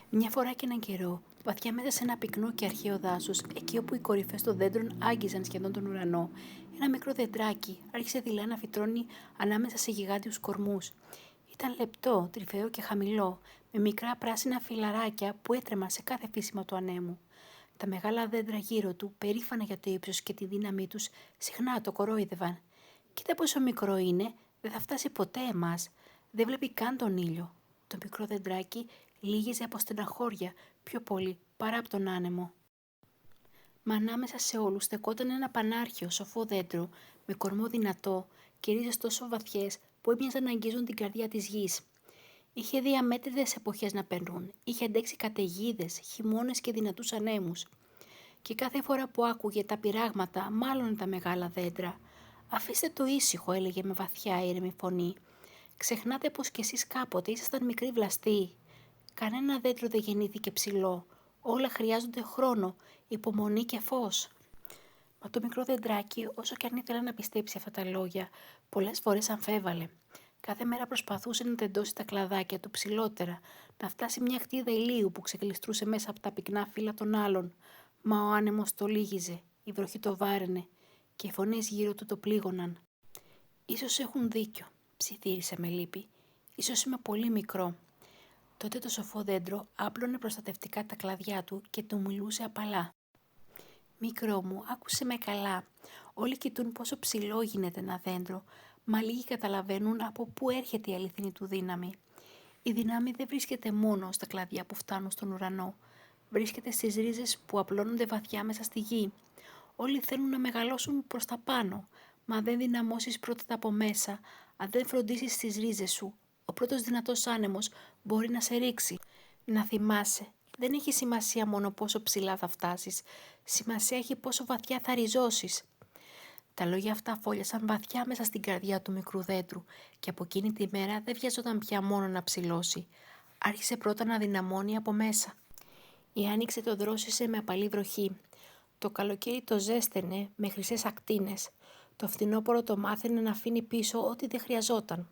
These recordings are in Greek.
Μια φορά και έναν καιρό, βαθιά μέσα σε ένα πυκνό και αρχαίο δάσος, εκεί όπου οι κορυφές των δέντρων άγγιζαν σχεδόν τον ουρανό, ένα μικρό δεντράκι άρχισε δειλά να φυτρώνει ανάμεσα σε γιγάντιους κορμούς. Ήταν λεπτό, τρυφαίο και χαμηλό, με μικρά πράσινα φυλαράκια που έτρεμαν σε κάθε φύσιμα του ανέμου. Τα μεγάλα δέντρα γύρω του, περήφανα για το ύψος και τη δύναμή τους, συχνά το κορόιδευαν. Κοίτα πόσο μικρό είναι, δεν θα φτάσει ποτέ εμάς. Δεν βλέπει καν τον ήλιο. Το μικρό δεντράκι λύγιζε από στεναχώρια πιο πολύ παρά από τον άνεμο. Μα ανάμεσα σε όλους στεκόταν ένα πανάρχιο σοφό δέντρο με κορμό δυνατό και ρίζες τόσο βαθιές που έμοιαζαν να αγγίζουν την καρδιά της γης. Είχε δει αμέτρητες εποχές να περνούν, είχε αντέξει καταιγίδες, χειμώνες και δυνατούς ανέμους. Και κάθε φορά που άκουγε τα πειράγματα, μάλλον τα μεγάλα δέντρα. «Αφήστε το ήσυχο», έλεγε με βαθιά ήρεμη φωνή. «Ξεχνάτε πως κι εσείς κάποτε ήσασταν μικροί βλαστοί. Κανένα δέντρο δεν γεννήθηκε ψηλό. Όλα χρειάζονται χρόνο, υπομονή και φως». Μα το μικρό δεντράκι, όσο κι αν ήθελε να πιστέψει αυτά τα λόγια, πολλές φορές αμφέβαλε. Κάθε μέρα προσπαθούσε να τεντώσει τα κλαδάκια του ψηλότερα, να φτάσει μια χτίδα ηλίου που ξεκλειστρούσε μέσα από τα πυκνά φύλλα των άλλων. Μα ο άνεμος το λύγιζε, η βροχή το βάραινε και οι φωνές γύρω του το πλήγωναν. «Ίσως έχουν δίκιο», ψιθύρισε με λύπη. «Ίσως είμαι πολύ μικρό». Τότε το σοφό δέντρο άπλωνε προστατευτικά τα κλαδιά του και του μιλούσε απαλά. «Μικρό μου, άκουσε με καλά. Όλοι κοιτούν πόσο ψηλό γίνεται ένα δέντρο, μα λίγοι καταλαβαίνουν από πού έρχεται η αληθινή του δύναμη. Η δύναμη δεν βρίσκεται μόνο στα κλαδιά που φτάνουν στον ουρανό. Βρίσκεται στις ρίζες που απλώνονται βαθιά μέσα στη γη. Όλοι θέλουν να μεγαλώσουν προς τα πάνω, μα αν δεν δυναμώσεις πρώτα από μέσα, αν δεν φροντίσεις τις ρίζες σου, ο πρώτος δυνατός άνεμος μπορεί να σε ρίξει. Να θυμάσαι, δεν έχει σημασία μόνο πόσο ψηλά θα φτάσεις, σημασία έχει πόσο βαθιά θα ριζώσεις». Τα λόγια αυτά φόλιασαν βαθιά μέσα στην καρδιά του μικρού δέντρου και από εκείνη τη μέρα δεν βιαζόταν πια μόνο να ψηλώσει. Άρχισε πρώτα να δυναμώνει από μέσα. Η άνοιξη το δρόσισε με απαλή βροχή. Το καλοκαίρι το ζέστενε με χρυσές ακτίνες. Το φθινόπωρο το μάθαινε να αφήνει πίσω ό,τι δεν χρειαζόταν.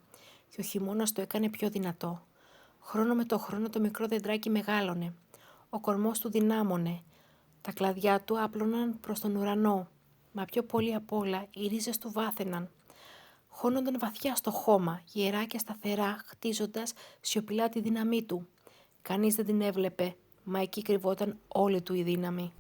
Και ο χειμώνας το έκανε πιο δυνατό. Χρόνο με το χρόνο το μικρό δεντράκι μεγάλωνε. Ο κορμός του δυνάμωνε. Τα κλαδιά του άπλωναν προς τον ουρανό. Μα πιο πολύ απ' όλα οι ρίζες του βάθαιναν. Χώνονταν βαθιά στο χώμα, γερά και σταθερά, χτίζοντας σιωπηλά τη δύναμή του. Κανείς δεν την έβλεπε, μα εκεί κρυβόταν όλη του η δύναμη.